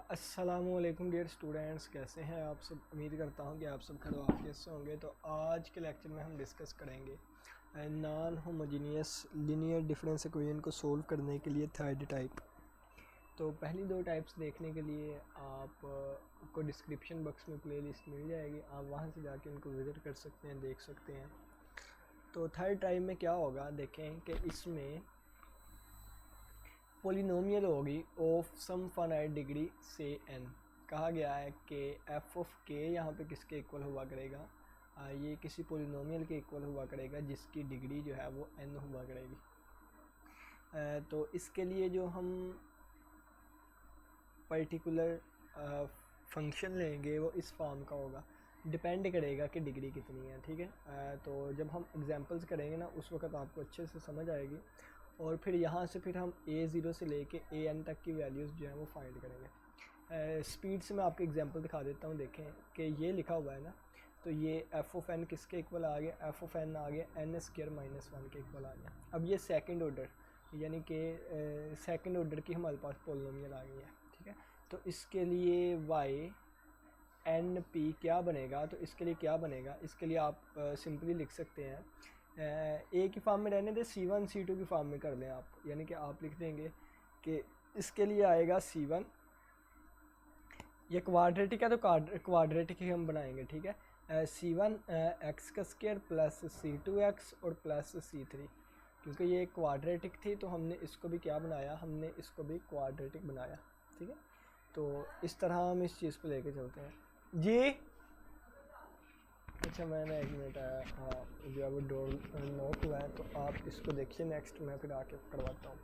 अस्सलामुअलैकुम dear students, कैसे हैं आप सब। उम्मीद करता हूं कि आप सब खैर आफियत से होंगे। तो आज के लेक्चर में हम डिस्कस करेंगे non homogeneous linear difference equation को सोल्व करने के लिए थर्ड टाइप। तो पहली दो टाइप्स देखने के लिए आपको डिस्क्रिप्शन बॉक्स में प्लेलिस्ट मिल जाएगी, आप वहां से जाके उनको विज़िट कर सकते हैं, देख सकते हैं। तो थर्ड टाइप में क्या होगा, देखें कि इसमें पोलिनोमियल होगी ऑफ सम फाइनाइट डिग्री से n। कहा गया है कि f ऑफ k यहाँ पे किसके इक्वल हुआ करेगा, ये किसी पोलिनोमियल के इक्वल हुआ करेगा जिसकी डिग्री जो है वो n हुआ करेगी। तो इसके लिए जो हम पर्टिकुलर फंक्शन लेंगे वो इस फॉर्म का होगा, डिपेंड करेगा कि डिग्री कितनी है। ठीक है, तो जब हम एग्जांपल्स करेंगे ना उस वक्त आपको अच्छे से समझ आएगी। और फिर यहाँ से फिर हम a0 से लेके an तक की वैल्यूज़ जो है वो फाइंड करेंगे। स्पीड से मैं आपको एग्जांपल दिखा देता हूँ। देखें कि ये लिखा हुआ है ना, तो ये f ऑफ n किसके इक्वल आ गया, f ऑफ n आ गया n स्क्वायर माइनस 1 के इक्वल आ गया। अब ये सेकंड ऑर्डर यानी कि सेकंड ऑर्डर की हमारे पास पोलिनोमियल आ गई है। ठीक है, तो इसके लिए y एन पी क्या बनेगा, तो इसके लिए क्या बनेगा, इसके लिए आप सिंपली लिख सकते हैं, ए की फॉर्म में रहने दें, C1 C2 की फॉर्म में कर लें आप। यानी कि आप लिख देंगे कि इसके लिए आएगा C1, ये क्वाड्रेटिक है तो क्वाड्रेटिक ही हम बनाएंगे। ठीक है, C1 x का स्क्वायर प्लस C2x और प्लस C3। क्योंकि ये क्वाड्रेटिक थी तो हमने इसको भी क्या बनाया, हमने इसको भी क्वाड्रेटिक बनाया। ठीक है, तो इस तरह हम इस चीज़ को लेके चलते हैं जी। अच्छा, मैंने 1 मिनट आया, हाँ जो अब डोर नॉक हुआ है, तो आप इसको देखिए, नेक्स्ट मैं फिर आके करवाता हूँ।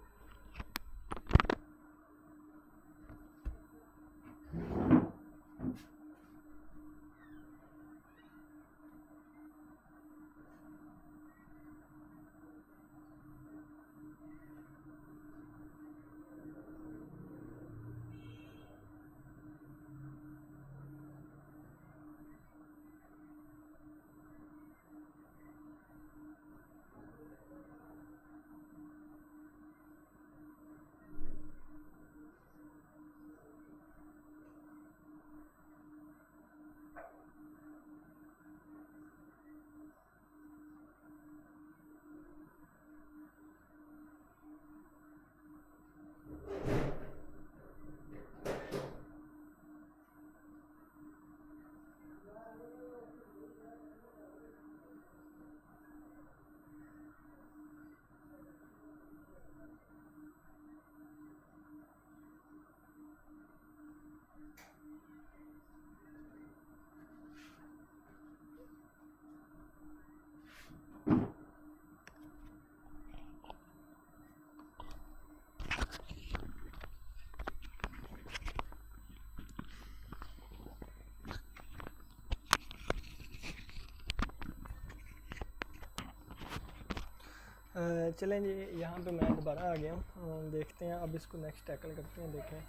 चलें जी, यहाँ पे मैं दोबारा आ गया हूँ। देखते हैं अब इसको नेक्स्ट टैकल करते हैं, देखें।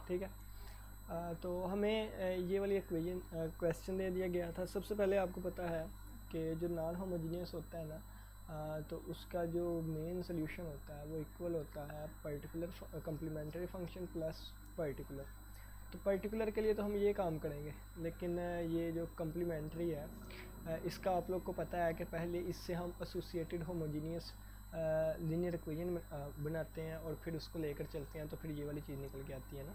ठीक है, तो हमें ये वाली इक्वेशन क्वेश्चन दे दिया गया था। सबसे पहले आपको पता है कि जो नॉन होमोजीनियस होता है ना, तो उसका जो मेन सोल्यूशन होता है वो इक्वल होता है particular complementary function plus particular. तो पर्टिकुलर के लिए तो हम ये काम करेंगे, लेकिन ये जो कम्प्लीमेंट्री है इसका आप लोग को पता है कि पहले इससे हम एसोसिएटेड होमोजीनियस लीनियर इक्वेशन बनाते हैं और फिर उसको लेकर चलते हैं, तो फिर ये वाली चीज़ निकल के आती है ना।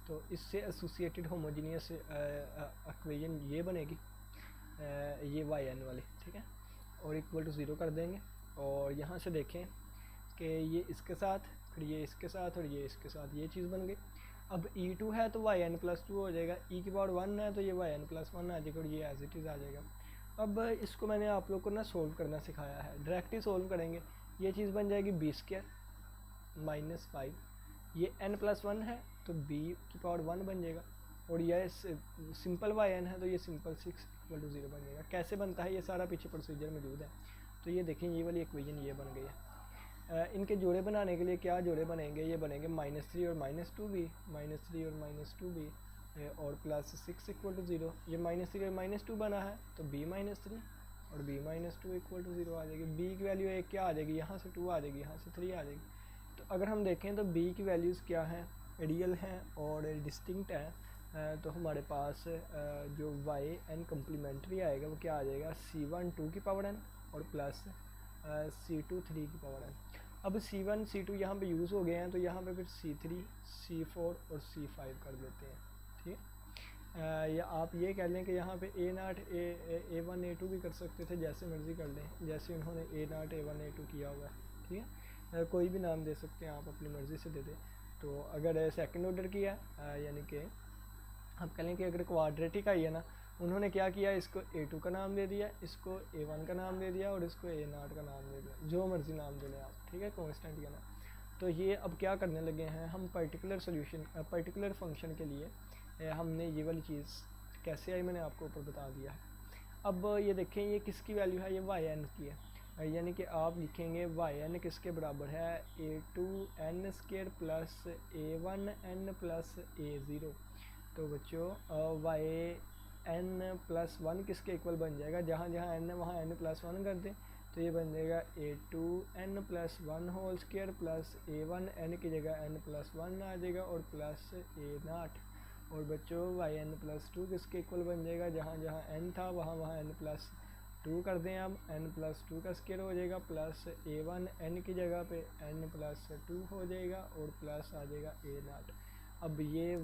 तो इससे एसोसिएटेड होमोजीनियस इक्वेशन ये बनेगी, ये वाई एन वाली। ठीक है, और इक्वल टू 0 कर देंगे। और यहाँ से देखें कि ये इसके साथ, फिर ये इसके साथ और ये इसके साथ, ये चीज़ बन गई। अब E2 है तो वाई एन प्लस 2 हो जाएगा, e की पावर 1 है तो ये वाई एन प्लस 1 आ जाएगा और ये एज इट इज़ आ जाएगा। अब इसको मैंने आप लोग को ना सोल्व करना सिखाया है, डायरेक्ट ही सोल्व करेंगे। ये चीज़ बन जाएगी बी स्क्वायर माइनस 5, ये n प्लस 1 है तो b की पावर 1 बन जाएगा, और यह सिंपल वाई एन है तो ये सिंपल 6 इक्वल टू 0 बन जाएगा। कैसे बनता है ये सारा पीछे प्रोसीजर मौजूद है। तो ये देखें, ये वाली इक्वेशन ये बन गई है। इनके जोड़े बनाने के लिए क्या जोड़े बनेंगे, ये बनेंगे -3 और -2b, -3 और -2b और प्लस 6 इक्वल टू 0। ये -3 और -2 बना है तो b -3 और b -2 इक्वल टू 0 आ जाएगी। b की वैल्यू एक क्या आ जाएगी, यहाँ से 2 आ जाएगी, यहाँ से 3 आ जाएगी। तो अगर हम देखें तो b की वैल्यूज़ क्या हैं, रियल हैं और डिस्टिंक्ट हैं, तो हमारे पास जो वाई एन कम्प्लीमेंट्री आएगा वो क्या आ जाएगा, C1 2 की पावर n और प्लस C2 3 की पावर n। अब C1 C2 यहाँ पे यूज़ हो गए हैं, तो यहाँ पे फिर C3 C4 और C5 कर देते हैं, ठीक है। या आप ये कह लें कि यहाँ पे A0 A1 A2 भी कर सकते थे, जैसे मर्ज़ी कर लें, जैसे उन्होंने A0 A1 A2 किया हुआ है, ठीक है। कोई भी नाम दे सकते हैं आप, अपनी मर्ज़ी से दे दें। तो अगर सेकंड ऑर्डर किया यानी कि आप कह लें कि अगर क्वाड्रेटिक आई है ना, उन्होंने क्या किया, इसको A2 का नाम दे दिया, इसको A1 का नाम दे दिया और इसको A0 का नाम दे दिया, जो मर्ज़ी नाम दे लें आप, ठीक है, कांस्टेंट का नाम। तो ये अब क्या करने लगे हैं हम, पर्टिकुलर सोल्यूशन पर्टिकुलर फंक्शन के लिए हमने ये वाली चीज़ कैसे आई मैंने आपको ऊपर बता दिया है। अब ये देखें ये किसकी वैल्यू है, ये yn की है, यानी कि आप लिखेंगे yn किसके बराबर है, A2n² plus A1n plus A0। तो बच्चों yn प्लस 1 किसके इक्वल बन जाएगा, जहाँ जहाँ n है वहाँ n प्लस 1 कर दें, तो ये बन जाएगा A2n plus 1 whole square plus A1n की जगह n प्लस 1 आ जाएगा और प्लस A0। और बच्चों yn प्लस 2 किसके इक्वल बन जाएगा, जहाँ जहाँ n था वहाँ वहाँ n प्लस 2 कर दें, अब n प्लस 2 का स्क्वायर हो जाएगा प्लस A1n की जगह पे n प्लस 2 हो जाएगा और प्लस आ जाएगा A0। अब ये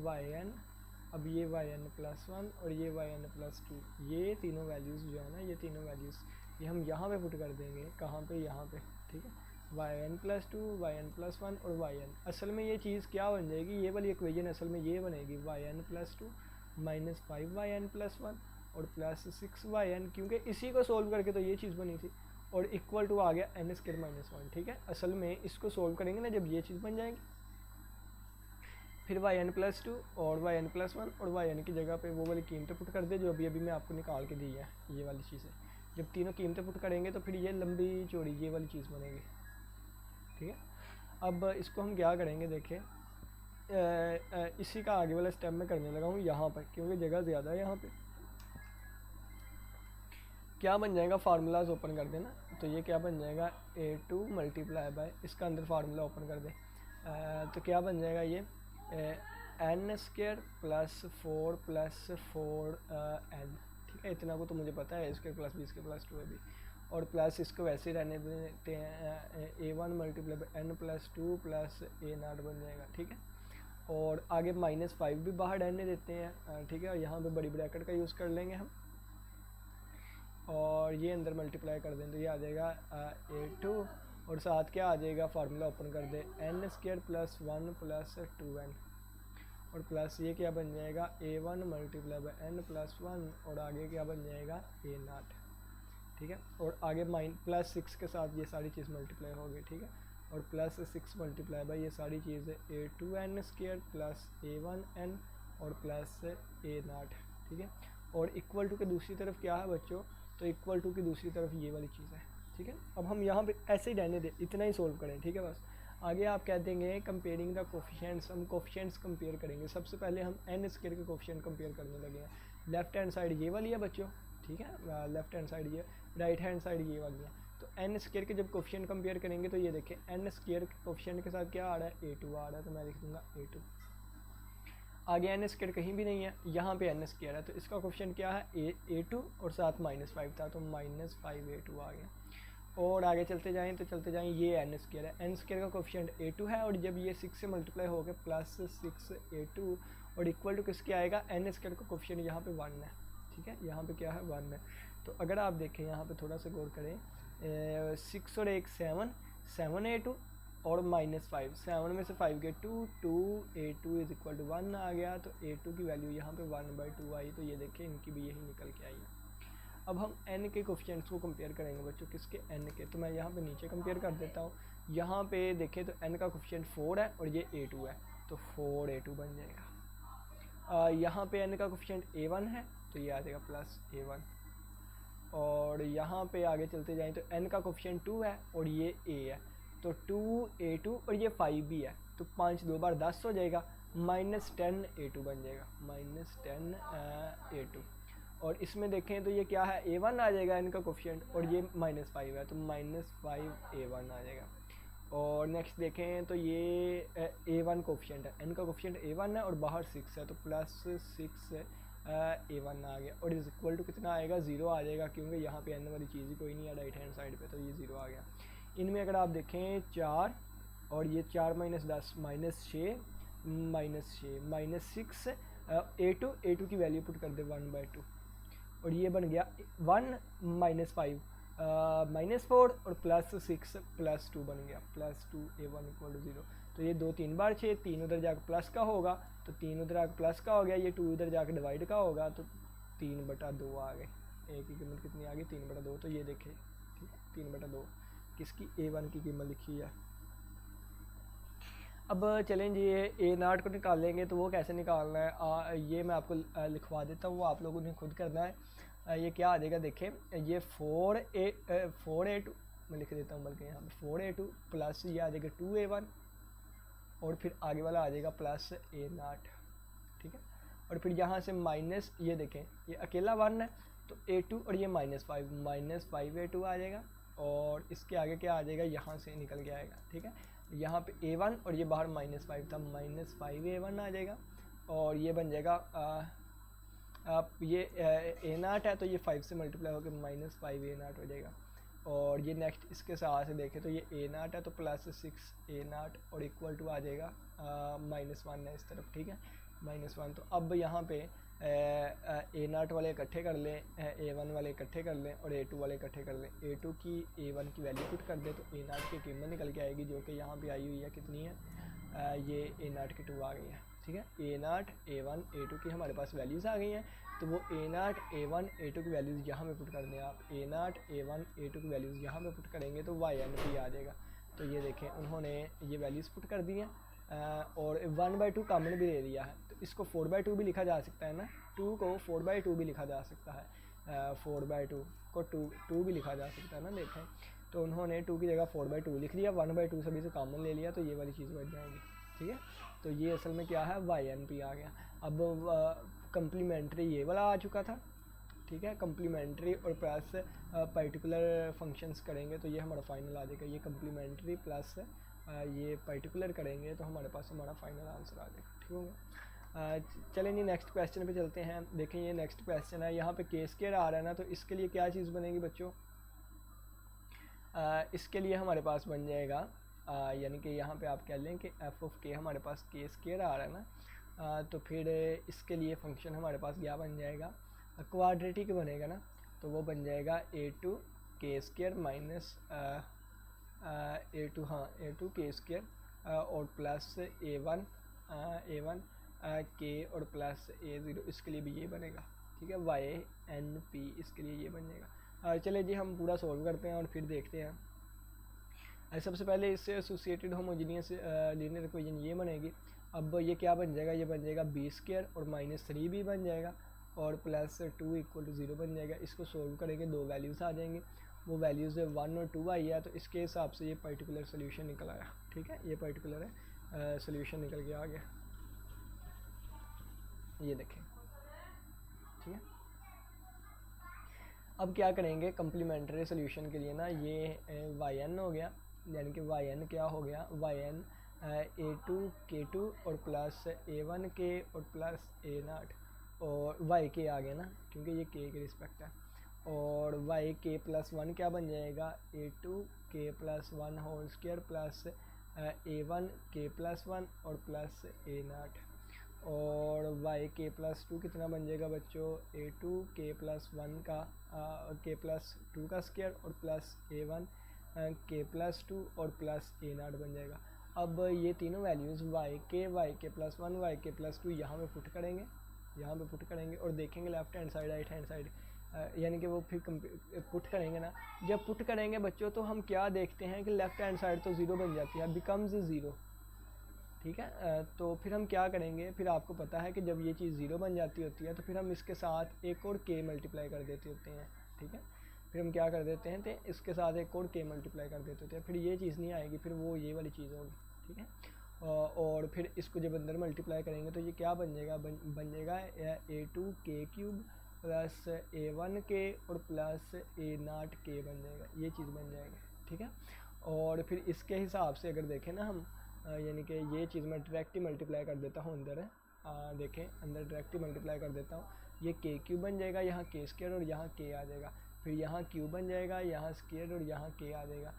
yn प्लस 1 और ये yn प्लस 2, ये तीनों वैल्यूज़ जो है ना, ये तीनों वैल्यूज़ ये हम यहाँ पे पुट कर देंगे, कहाँ पे, यहाँ पे, ठीक है। yn प्लस 2 yn प्लस 1 और yn, असल में ये चीज़ क्या बन जाएगी, ये वाली इक्वेशन असल में ये बनेगी yn plus 2 minus 5yn plus 1 और प्लस 6yn, क्योंकि इसी को सोल्व करके तो ये चीज़ बनी थी, और इक्वल टू आ गया n² माइनस 1, ठीक है। असल में इसको सोल्व करेंगे ना जब ये चीज़ बन जाएगी, फिर yn प्लस 2 और yn प्लस 1 और yn की जगह पे वो वाली कीमतें पुट कर दे जो अभी अभी मैं आपको निकाल के दी है, ये वाली चीज़ें। जब तीनों कीमतें पुट करेंगे तो फिर ये लंबी चौड़ी ये वाली चीज़ बनेगी, ठीक है। अब इसको हम क्या करेंगे, देखें इसी का आगे वाला स्टेप में करने लगा हूँ यहाँ पर, क्योंकि जगह ज़्यादा है यहाँ पे। क्या बन जाएगा, फार्मूलाज ओपन कर देना, तो ये क्या बन जाएगा, A2 मल्टीप्लाई बाय, इसका अंदर फार्मूला ओपन कर दें, तो क्या बन जाएगा ये n² प्लस 4 प्लस 4n, ठीक है। इतना को तो मुझे पता है, A² प्लस B² प्लस 2 है भी, और प्लस इसको वैसे ही रहने देते हैं, A1 multiply by n plus 2 plus A0 बन जाएगा, ठीक है। और आगे -5 भी बाहर रहने देते हैं, ठीक है, यहाँ पे बड़ी ब्रैकेट का यूज़ कर लेंगे हम, और ये अंदर मल्टीप्लाई कर दें तो ये आ जाएगा A2, और साथ क्या आ जाएगा, फार्मूला ओपन कर दे n² प्लस 1 प्लस 2n, और प्लस ये क्या बन जाएगा, A1 multiply by n plus 1 और आगे क्या बन जाएगा A0, ठीक है। और आगे प्लस 6 के साथ ये सारी चीज़ मल्टीप्लाई हो गई, ठीक है, और प्लस 6 मल्टीप्लाई बाय ये सारी चीज़ें A2n² प्लस A1n और प्लस A0, ठीक है। और इक्वल टू के दूसरी तरफ क्या है बच्चों, तो इक्वल टू की दूसरी तरफ ये वाली चीज़ है, ठीक है। अब हम यहाँ पे ऐसे ही रहने दें, इतना ही सोल्व करें, ठीक है। बस आगे आप कह देंगे कंपेयरिंग द कोफिशिएंट्स, हम कोफिशिएंट्स कंपेयर करेंगे। सबसे पहले हम n² के कोफिशिएंट कंपेयर करने लगे हैं। लेफ्ट हैंड साइड ये वाली है बच्चों, ठीक है, लेफ्ट हैंड साइड ये, राइट हैंड साइड ये वाली है। तो n² के जब कोफिशिएंट कंपेयर करेंगे तो ये देखें n² के कोफिशिएंट के साथ क्या आ रहा है, A2 आ रहा है, तो मैं लिख दूँगा A2। आगे n² कहीं भी नहीं है, यहाँ पे n² है, तो इसका कोफिशिएंट क्या है, A2 और साथ -5 था, तो -5A2 आ गया। और आगे चलते जाएं तो चलते जाएं, ये n² है, n² का कोफिशिएंट A2 है, और जब ये 6 से मल्टीप्लाई हो गया प्लस 6A2 और इक्वल टू किसके आएगा, n² का कोफिशिएंट यहाँ पे 1 है, ठीक है, यहाँ पे क्या है 1 है। तो अगर आप देखें यहाँ पे थोड़ा सा गौर करें, 6 और 1 7A2 और -5, 7 में से 5 गए 2 A2 इज इक्वल टू 1 आ गया, तो A2 की वैल्यू यहाँ पे 1/2 आई, तो ये देखें इनकी भी यही निकल के आई है। अब हम n के कोफिशिएंट्स को कंपेयर करेंगे बच्चों, किसके, n के, तो मैं यहाँ पे नीचे कंपेयर कर देता हूँ। यहाँ पे देखें तो n का कोफिशिएंट 4 है और ये A2 है, तो 4A2 बन जाएगा। यहाँ पे n का कोफिशिएंट A1 है, तो ये आ जाएगा प्लस A1। और यहाँ पे आगे चलते जाएँ तो n का कोफिशिएंट 2 है और ये A है, तो 2A2 और ये 5 भी है, तो 5 2 बार 10 हो जाएगा, -10A2 बन जाएगा, -10A2। और इसमें देखें तो ये क्या है, A1 आ जाएगा n का कोफिशिएंट, और ये -5 है, तो -5A1 आ जाएगा। और नेक्स्ट देखें तो ये A1 कोफिशिएंट है, n का कोफिशिएंट A1 है और बाहर 6 है, तो प्लस 6 A1 आ गया और इज इक्वल टू कितना आएगा, 0 आ जाएगा, क्योंकि यहाँ पे n वाली चीज़ ही कोई नहीं है राइट हैंड साइड पे, तो ये 0 आ गया। इनमें अगर आप देखें 4 और ये 4 - 10 -6 -6 A2 की वैल्यू पुट कर दे 1/2 और ये बन गया 1 - 5 -4 और +6 +2 बन गया, +2 A1 = 0। तो ये 2 3 बार 6, 3 उधर जाकर प्लस का होगा तो 3 उधर आकर प्लस का हो गया, ये 2 उधर जाकर डिवाइड का होगा तो 3/2 आ गए। ए की कीमत कितनी आ गई, 3/2। तो ये देखें, ठीक है, 3/2 किसकी, A1 की कीमत लिखी है। अब चलें जी, ये A0 को निकालेंगे तो वो कैसे निकालना है, ये मैं आपको लिखवा देता हूँ, वो आप लोगों ने खुद करना है। ये क्या आ जाएगा, देखें, ये 4A2 मैं लिख देता हूँ, बल्कि यहाँ पे 4A2 प्लस ये आ जाएगा 2A1 और फिर आगे वाला आ जाएगा प्लस A0, ठीक है। और फिर यहाँ से माइनस, ये देखें ये अकेला 1 है तो A2 और ये -5 -5A2 आ जाएगा और इसके आगे क्या आ जाएगा, यहाँ से निकल के आएगा, ठीक है। यहाँ पे A1 और ये बाहर -5 था, -5A1 आ जाएगा और ये बन जाएगा आप ये A0 है तो ये 5 से मल्टीप्लाई होकर -5A0 हो जाएगा। और ये नेक्स्ट इसके साथ से देखें तो ये A0 है तो +6A0 और इक्वल टू आ जाएगा -1 है इस तरफ, ठीक है, -1। तो अब यहाँ पे A0 वाले इकट्ठे कर लें, A1 वाले इकट्ठे कर लें और A2 वाले इकट्ठे कर लें। A2 की A1 की वैल्यू पुट कर दें तो A0 की कीमत निकल के आएगी, जो कि यहाँ पे आई हुई है, कितनी है, ये A0 की 2 आ गई है, ठीक है। A0 A1 A2 की हमारे पास वैल्यूज़ आ गई हैं, तो वो A0 A1 A2 की वैल्यूज़ यहाँ पे पुट कर दें आप। A0 A1 A2 की वैल्यूज़ यहाँ पे पुट करेंगे तो YNP आ जाएगा। तो ये देखें उन्होंने ये वैल्यूज़ पुट कर दी हैं और 1/2 कॉमन भी दे दिया है, तो इसको 4/2 भी लिखा जा सकता है ना, 2 को 4/2 भी लिखा जा सकता है, 4/2 को 2 भी लिखा जा सकता है ना, देखें। तो उन्होंने 2 की जगह 4/2 लिख दिया, 1/2 सभी से कॉमन ले लिया, तो ये वाली चीज़ बच जाएगी, ठीक है। तो ये असल में क्या है, YNP आ गया। अब कम्प्लीमेंट्री ये वाला आ चुका था, ठीक है, कम्प्लीमेंट्री और प्लस पर्टिकुलर फंक्शंस करेंगे तो ये हमारा फाइनल आ जाएगा। ये कम्प्लीमेंट्री प्लस ये पर्टिकुलर करेंगे तो हमारे पास हमारा फाइनल आंसर आ जाएगा, ठीक होगा। चलें जी नेक्स्ट क्वेश्चन पे चलते हैं। देखें ये नेक्स्ट क्वेश्चन है, यहाँ पे K² आ रहा है ना, तो इसके लिए क्या चीज़ बनेगी बच्चों, इसके लिए हमारे पास बन जाएगा यानी कि यहाँ पे आप कह लें कि f(k) हमारे पास K² आ रहा है ना, तो फिर इसके लिए फंक्शन हमारे पास क्या बन जाएगा, क्वाड्रेटिक बनेगा ना, तो वो बन जाएगा A2 K² माइनस A2 हाँ A2 K² और प्लस A1 K और प्लस A0, इसके लिए भी ये बनेगा, ठीक है, YNP इसके लिए ये बन जाएगा। चले जी हम पूरा सॉल्व करते हैं और फिर देखते हैं। सबसे पहले इससे एसोसिएटेड होमोजीनियस लीनियर इक्वेशन ये बनेगी। अब ये क्या बन जाएगा, ये बन जाएगा B² और -3 भी बन जाएगा और +2 = 0 बन जाएगा। इसको सोल्व करेंगे, 2 वैल्यूज़ आ जाएंगी, वो वैल्यूज़ 1 और 2 आई है, तो इसके हिसाब से ये पर्टिकुलर सोल्यूशन निकल आया, ठीक है, ये पर्टिकुलर सोल्यूशन निकल के आ गया, ये देखें, ठीक है। अब क्या करेंगे कम्प्लीमेंट्री सोल्यूशन के लिए ना, ये yn हो गया, यानी कि yn क्या हो गया, yn A2 K2 और प्लस A1K और प्लस A0 और yk आ गया ना, क्योंकि ये k के रिस्पेक्ट है, और yk + 1 क्या बन जाएगा, A2k + 1 whole square plus A1k + 1 और प्लस A0 और yk + 2 कितना बन जाएगा बच्चों, A2k + 1 का k + 2 का स्क्वायर और प्लस A1k + 2 और प्लस A0 बन जाएगा। अब ये तीनों वैल्यूज़ yk + 1 yk + 2 यहाँ पे पुट करेंगे, यहाँ पे पुट करेंगे और देखेंगे left hand side right hand side, यानी कि वो फिर पुट करेंगे ना। जब पुट करेंगे बच्चों तो हम क्या देखते हैं कि लेफ़्ट हैंड साइड तो 0 बन जाती है, बिकम्स 0, ठीक है। तो फिर हम क्या करेंगे, फिर आपको पता है कि जब ये चीज़ 0 बन जाती होती है तो फिर हम इसके साथ एक और k मल्टीप्लाई कर देते होते हैं, ठीक है। फिर हम क्या कर देते हैं, तो इसके साथ एक और k मल्टीप्लाई कर देते होते हैं, फिर ये चीज़ नहीं आएगी, फिर वो ये वाली चीज़ होगी, ठीक है। और फिर इसको जब अंदर मल्टीप्लाई करेंगे तो ये क्या बन जाएगा, बन जाएगा A2k³ प्लस A1k और प्लस A0k बन जाएगा, ये चीज़ बन जाएगी, ठीक है। और फिर इसके हिसाब से अगर देखें ना हम यानी कि ये चीज़ मैं डायरेक्ट ही मल्टीप्लाई कर देता हूँ अंदर देखें अंदर डायरेक्ट ही मल्टीप्लाई कर देता हूँ। ये के क्यूब बन जाएगा, यहाँ के स्क्वायर और यहाँ के आ जाएगा, फिर यहाँ क्यूब बन जाएगा, यहाँ स्क्वायर और यहाँ के आ जाएगा,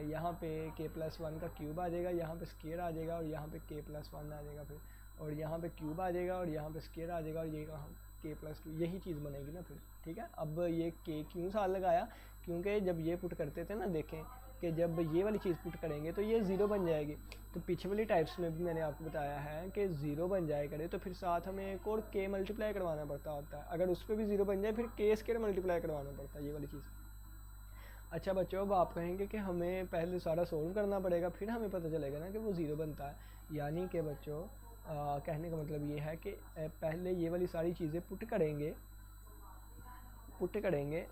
यहाँ पे के प्लस वन का क्यूब आ जाएगा, यहाँ पे स्क्वायर आ जाएगा और यहाँ पे के प्लस वन आ जाएगा, फिर और यहाँ पे क्यूब आ जाएगा और यहाँ पे स्क्वायर आ जाएगा और ये कहाँ के प्लस टू, यही चीज़ बनेगी ना फिर। ठीक है, अब ये के क्यों साल लगाया, क्योंकि जब ये पुट करते थे ना, देखें कि जब ये वाली चीज़ पुट करेंगे तो ये ज़ीरो बन जाएगी। तो पीछे वाली टाइप्स में भी मैंने आपको बताया है कि ज़ीरो बन जाए करे तो फिर साथ हमें एक और के मल्टीप्लाई करवाना पड़ता होता है, अगर उस पर भी ज़ीरो बन जाए फिर के स्क्वायर मल्टीप्लाई करवाना पड़ता है, ये वाली चीज़। अच्छा बच्चों, अब आप कहेंगे कि हमें पहले सारा सोल्व करना पड़ेगा फिर हमें पता चलेगा ना कि वो ज़ीरो बनता है, यानी कि बच्चों कहने का मतलब ये है कि पहले ये वाली सारी चीज़ें पुट करेंगे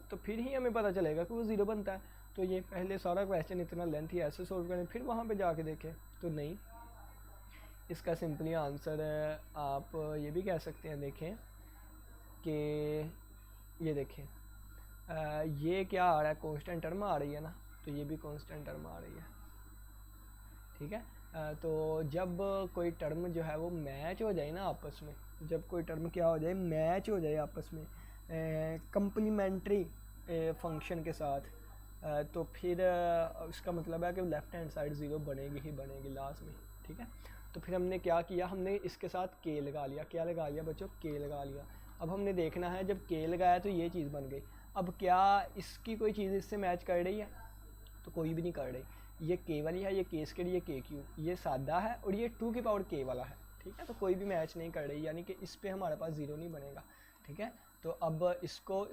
तो फिर ही हमें पता चलेगा कि वो ज़ीरो बनता है। तो ये पहले सारा क्वेश्चन इतना लेंथ ही ऐसे सोल्व करें फिर वहाँ पे जाके देखें, तो नहीं, इसका सिंपली आंसर आप ये भी कह सकते हैं, देखें कि ये देखें ये क्या आ रहा है, कांस्टेंट टर्म आ रही है ना, तो ये भी कांस्टेंट टर्म आ रही है। ठीक है, तो जब कोई टर्म जो है वो मैच हो जाए ना आपस में, जब कोई टर्म क्या हो जाए, मैच हो जाए आपस में कंप्लीमेंट्री फंक्शन के साथ, तो फिर उसका मतलब है कि लेफ़्ट हैंड साइड ज़ीरो बनेगी ही बनेगी लास्ट में। ठीक है, तो फिर हमने क्या किया, हमने इसके साथ के लगा लिया, क्या लगा लिया बच्चों, के लगा लिया। अब हमने देखना है जब के लगाया तो ये चीज़ बन गई, अब क्या इसकी कोई चीज़ इससे मैच कर रही है, तो कोई भी नहीं कर रही। ये के वाली है, ये के स्क्वायर, ये के क्यूब, ये सादा है और ये 2 की पावर के वाला है। ठीक है, तो कोई भी मैच नहीं कर रही, यानी कि इस पे हमारे पास ज़ीरो नहीं बनेगा। ठीक है, तो अब इसको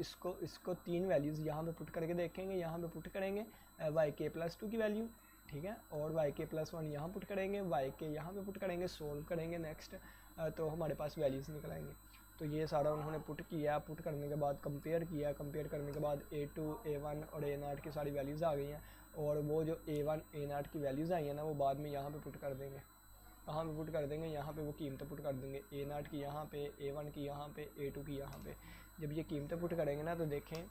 3 वैल्यूज़ यहाँ पे पुट करके देखेंगे, यहाँ पे पुट करेंगे वाई के प्लस 2 की वैल्यू, ठीक है, और वाई के प्लस 1 यहाँ पुट करेंगे, वाई के यहाँ पे पुट करेंगे, सोल्व करेंगे नेक्स्ट, तो हमारे पास वैल्यूज़ निकल आएंगे। तो ये सारा उन्होंने पुट किया, पुट करने के बाद कंपेयर किया, कंपेयर करने के बाद A2, A1 और A0 की सारी वैल्यूज़ आ गई हैं, और वो जो A1, A0 की वैल्यूज़ आई हैं ना, वो बाद में यहाँ पे पुट कर देंगे, कहाँ पे पुट कर देंगे, यहाँ पे वो कीमतें पुट कर देंगे, A0 की यहाँ पे, A1 की यहाँ पे, A2 की यहाँ पे। जब ये कीमतें पुट करेंगे ना, तो देखें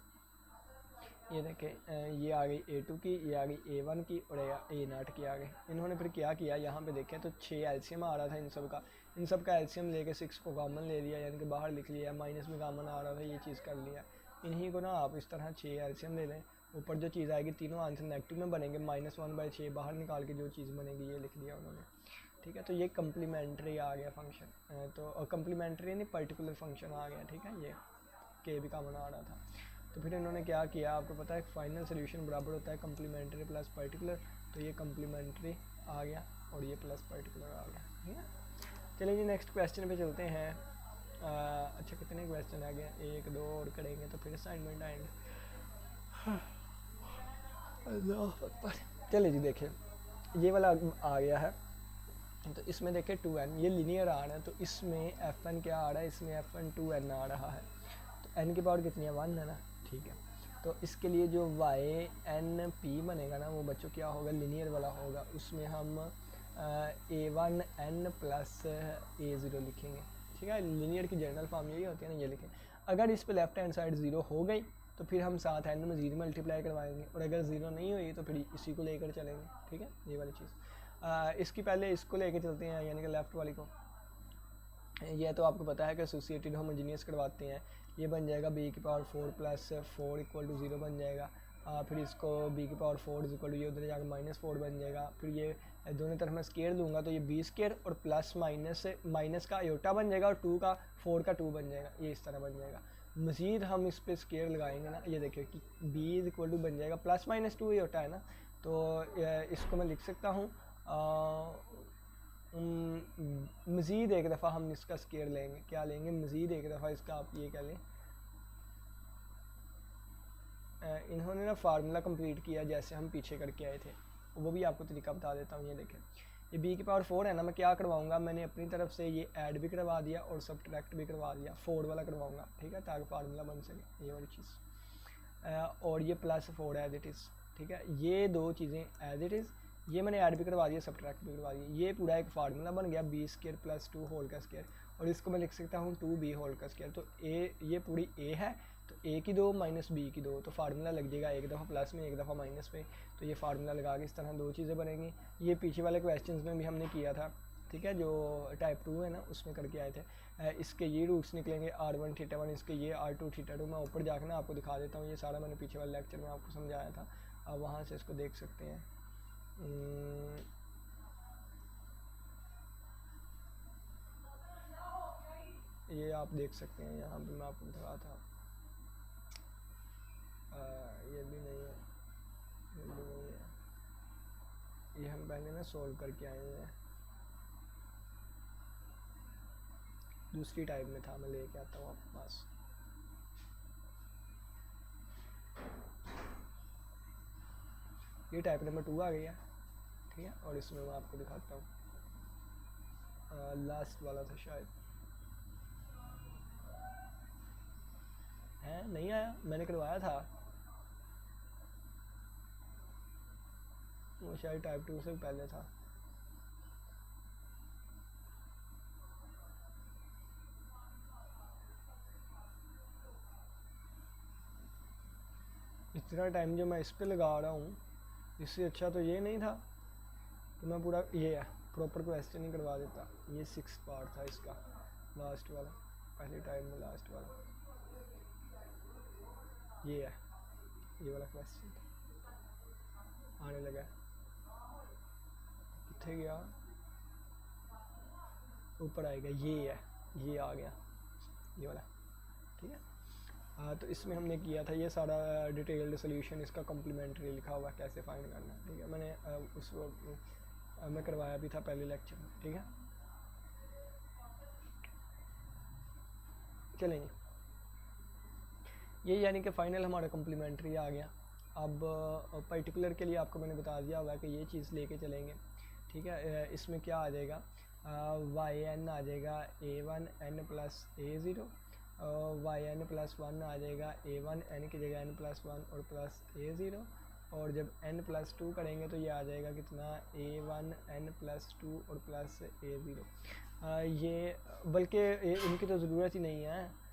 ये देखें ये आ गई A2 की, ये आ गई A1 की और A0 की आ गई। इन्होंने फिर क्या किया, यहाँ पे देखें तो 6 एलसीएम आ रहा था इन सब का एलसीएम लेके 6 को कॉमन ले लिया, यानी कि बाहर लिख लिया, माइनस में कॉमन आ रहा था, ये चीज़ कर लिया। इन्हीं को ना आप इस तरह 6 एलसीएम ले लें, ऊपर जो चीज़ आएगी तीनों आंसर नेगेटिव में बनेंगे, -1/6 बाहर निकाल के जो चीज़ बनेगी ये लिख दिया उन्होंने। ठीक है, तो ये कम्प्लीमेंट्री आ गया फंक्शन, तो कम्प्लीमेंट्री यानी पर्टिकुलर फंक्शन आ गया। ठीक है, ये के भी कॉमन आ रहा था। तो फिर इन्होंने क्या किया, आपको पता है फाइनल सोल्यूशन बराबर होता है कम्प्लीमेंट्री प्लस पर्टिकुलर, तो ये कम्प्लीमेंट्री आ गया और ये प्लस पर्टिकुलर आ गया। ठीक है, चलिए जी नेक्स्ट क्वेश्चन पे चलते हैं। अच्छा कितने क्वेश्चन आ गए, 1 2 और करेंगे तो फिर असाइनमेंट आएंगे। चलिए जी देखिए, ये वाला आ गया है, तो इसमें देखिए 2n, ये लीनियर आ रहा है, तो इसमें fn क्या आ रहा है, इसमें fn 2n आ रहा है, तो n की पावर कितनी है, 1 है ना। ठीक है, तो इसके लिए जो y(n)p बनेगा ना, वो बच्चों क्या होगा, लीनियर वाला होगा, उसमें हम a1n प्लस a0 लिखेंगे। ठीक है, लीनियर की जनरल फॉर्म यही होती है ना, ये लिखें। अगर इस पे लेफ्ट हैंड साइड ज़ीरो हो गई तो फिर हम साथ n में 0 मल्टीप्लाई करवाएंगे, और अगर ज़ीरो नहीं हुई तो फिर इसी को लेकर चलेंगे। ठीक है, ये वाली चीज़। इसकी पहले इसको लेकर चलते हैं, यानी कि लेफ़्ट वाली को। यह तो आपको पता है कि एसोसिएटेड होमोजीनियस करवाते हैं, ये बन जाएगा b की पावर 4 प्लस 4 इक्वल टू 0 बन जाएगा। फिर इसको b की पावर 4 इक्वल टू, ये उधर जाकर -4 बन जाएगा। फिर ये दोनों तरफ मैं स्केयर दूंगा तो ये b स्केयर और प्लस माइनस का आयोटा बन जाएगा, और 2 का 4 का 2 बन जाएगा, ये इस तरह बन जाएगा। मज़ीद हम इस पर स्केयर लगाएंगे ना, ये देखिए कि b इक्वल टू बन जाएगा +-2 आयोटा है ना, तो इसको मैं लिख सकता हूँ मज़ीद एक दफ़ा हम इसका स्केयर लेंगे, क्या लेंगे, मज़ीद एक दफ़ा इसका, आप ये कह लें। इन्होंने ना फार्मूला कंप्लीट किया जैसे हम पीछे करके आए थे, वो भी आपको तरीका बता देता हूँ। ये देखें, ये b की पावर 4 है ना, मैं क्या करवाऊँगा, मैंने अपनी तरफ से ये ऐड भी करवा दिया और सब्ट्रैक्ट भी करवा दिया, 4 वाला करवाऊँगा। ठीक है, ताकि फार्मूला बन सके, ये वाली चीज़। और ये +4 एज इट इज़। ठीक है, ये दो चीज़ें एज इट इज़, ये मैंने ऐड भी करवा दिया, सब्ट्रैक्ट भी करवा दिया, ये पूरा एक फार्मूला बन गया b² + 2 होल का स्केयर। और इसको मैं लिख सकता हूँ 2b होल का स्क्वायर। तो ए, ये पूरी ए है, तो ए की 2 माइनस बी की 2, तो फार्मूला लग जाएगा एक दफ़ा प्लस में एक दफ़ा माइनस में। तो ये फार्मूला लगा के इस तरह दो चीज़ें बनेंगी। ये पीछे वाले क्वेश्चंस में भी हमने किया था, ठीक है, जो टाइप 2 है ना उसमें करके आए थे। इसके ये रूट्स निकलेंगे r1 थीटा 1, इसके ये r2 थीटा 2। मैं ऊपर जाकर ना आपको दिखा देता हूँ, ये सारा मैंने पीछे वाले लेक्चर में आपको समझाया था, आप वहाँ से इसको देख सकते हैं। ये आप देख सकते हैं, यहाँ पे मैं आपको दिखा था। ये भी नहीं है, ये भी नहीं है, ये हम पहले ना सोल्व करके आए हैं, दूसरी टाइप में था, मैं लेके आता हूँ आपके पास। ये टाइप नंबर 2 आ गया, ठीक है, और इसमें मैं आपको दिखाता हूँ, लास्ट वाला था शायद, है नहीं आया, मैंने करवाया था वो शायद टाइप 2 से पहले था। इतना टाइम जो मैं इस पे लगा रहा हूँ, इससे अच्छा तो ये नहीं था कि मैं पूरा ये है प्रॉपर क्वेश्चन ही करवा देता। ये 6 पार्ट था इसका, लास्ट वाला, पहले टाइम में लास्ट वाला ये है, ये वाला क्वेश्चन आने लगा, कितने गया, ऊपर आएगा, ये है, ये आ गया, ये वाला, ठीक है। तो इसमें हमने किया था ये सारा डिटेल्ड सोल्यूशन, इसका कम्प्लीमेंट्री लिखा हुआ कैसे फाइंड करना है, ठीक है, मैंने उस मैं करवाया भी था पहले लेक्चर में, ठीक है। चलेंगे, ये यानी कि फ़ाइनल हमारा कम्प्लीमेंट्री आ गया। अब पर्टिकुलर के लिए आपको मैंने बता दिया हुआ कि ये चीज़ लेके चलेंगे, ठीक है। इसमें क्या आ जाएगा, वाई एन आ जाएगा a1 n plus a0, y n plus 1 आ जाएगा a1 n की जगह n प्लस 1 और प्लस a0, और जब n प्लस 2 करेंगे तो ये आ जाएगा कितना, a1 n प्लस 2 और प्लस a0। ये बल्कि इनकी तो ज़रूरत ही नहीं है,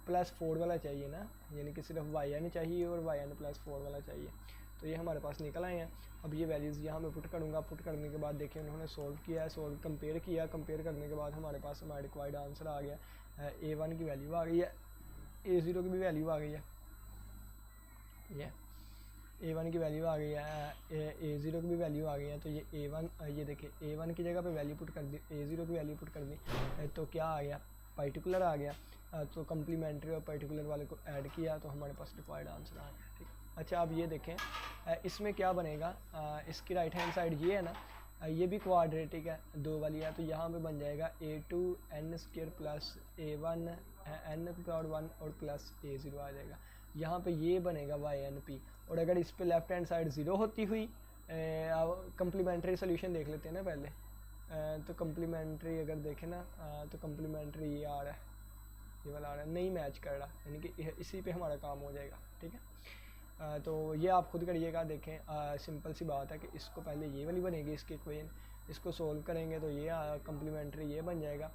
प्लस 4 वाला चाहिए ना, यानी कि सिर्फ वाई एन चाहिए और वाई एन प्लस 4 वाला चाहिए। तो ये हमारे पास निकल आए हैं। अब ये वैल्यूज़ यहाँ मैं पुट करूँगा, पुट करने के बाद देखिए उन्होंने सोल्व किया है, सोल्व कंपेयर किया, कंपेयर करने के बाद हमारे पास हमारा रिक्वायर्ड आंसर आ गया, a1 की वैल्यू आ गई है, a0 की भी वैल्यू आ गई है, ये a1 की वैल्यू आ गई है, a0 की भी वैल्यू आ गई है। तो ये a1, ये देखिए a1 की जगह पे वैल्यू पुट कर दी, a0 की वैल्यू पुट कर दी, तो क्या आ गया, पर्टिकुलर आ गया। तो कम्प्लीमेंट्री और पर्टिकुलर वाले को ऐड किया तो हमारे पास रिक्वायर्ड आंसर आ गया, ठीक है। अच्छा, अब ये देखें, इसमें क्या बनेगा, इसकी राइट हैंड साइड ये है ना, ये भी क्वाड्रेटिक है, दो वाली है, तो यहाँ पे बन जाएगा a2 n square plus a1 n power 1 और प्लस a0 आ जाएगा। यहाँ पे ये बनेगा y_n_p, और अगर इस पे लेफ्ट हैंड साइड ज़ीरो होती हुई, कम्प्लीमेंट्री सोल्यूशन देख लेते हैं ना पहले, तो कम्प्लीमेंट्री अगर देखें ना, तो कम्प्लीमेंट्री ये आ रहा है, ये वाला आ रहा है, नहीं मैच कर रहा, यानी कि इसी पे हमारा काम हो जाएगा, ठीक है। तो ये आप खुद करिएगा, देखें, सिंपल सी बात है कि इसको पहले ये वाली बनेगी इसकी इक्वेशन, इसको सोल्व करेंगे तो ये कम्प्लीमेंट्री ये बन जाएगा,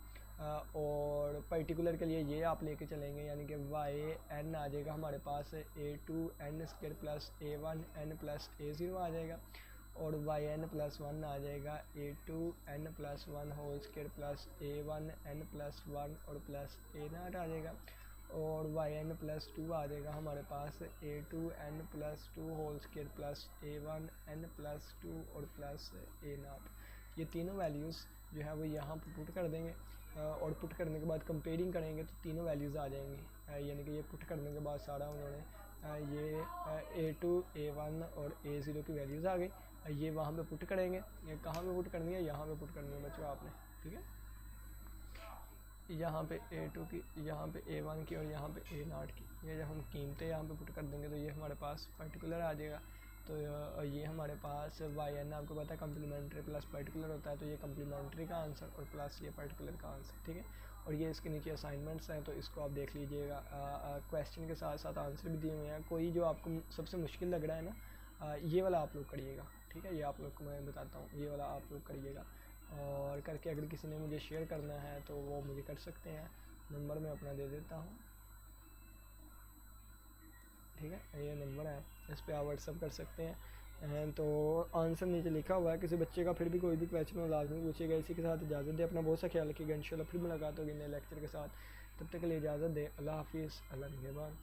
और पर्टिकुलर के लिए ये आप लेके चलेंगे, यानी कि वाई एन आ जाएगा हमारे पास a2 n square plus a1 n plus a0 आ जाएगा, और वाई एन प्लस 1 आ जाएगा a2 n plus 1 whole square plus a1 n plus 1 और प्लस a0 आ जाएगा, और वाई एन प्लस 2 आ जाएगा हमारे पास a2 n plus 2 whole square plus a1 n plus 2 और प्लस a0। ये तीनों वैल्यूज़ जो है वो यहाँ पर पुट कर देंगे, और पुट करने के बाद कंपेयरिंग करेंगे तो तीनों वैल्यूज़ आ जाएंगी, यानी कि ये पुट करने के बाद सारा उन्होंने ये a2 a1 और a0 की वैल्यूज़ आ गई, ये वहाँ पे पुट करेंगे। ये कहाँ पे पुट करनी है, यहाँ पे पुट करनी है बच्चों आपने, ठीक है। यहाँ पे a2 की, यहाँ पे a1 की और यहाँ पे a0 की, ये जब हम कीमतें यहाँ पे पुट कर देंगे तो ये हमारे पास पर्टिकुलर आ जाएगा। तो ये हमारे पास वाई एन आपको पता है कम्प्लीमेंट्री प्लस पर्टिकुलर होता है, तो ये कम्प्लीमेंट्री का आंसर और प्लस ये पर्टिकुलर का आंसर, ठीक है। और ये इसके नीचे असाइनमेंट्स हैं, तो इसको आप देख लीजिएगा, क्वेश्चन के साथ साथ आंसर भी दिए हुए हैं। कोई जो आपको सबसे मुश्किल लग रहा है ना, ये वाला आप लोग करिएगा, ठीक है, ये आप लोग को मैं बताता हूँ, ये वाला आप लोग करिएगा। और करके अगर किसी ने मुझे शेयर करना है तो वो मुझे कर सकते हैं। नंबर मैं अपना दे देता हूँ, ठीक है, ये नंबर है, इस पर आप व्हाट्सअप कर सकते हैं। तो आंसर नीचे लिखा हुआ है, किसी बच्चे का फिर भी कोई भी क्वेश्चन हो लाजमी पूछेगा। इसी के साथ इजाज़त दे, अपना बहुत सा ख्याल रखिएगा। इंशाल्लाह फिर मुलाकात होगी नए लेक्चर के साथ, तब तक के लिए इजाज़त दे। अल्लाह हाफिज़, अल्लाह निगहबान।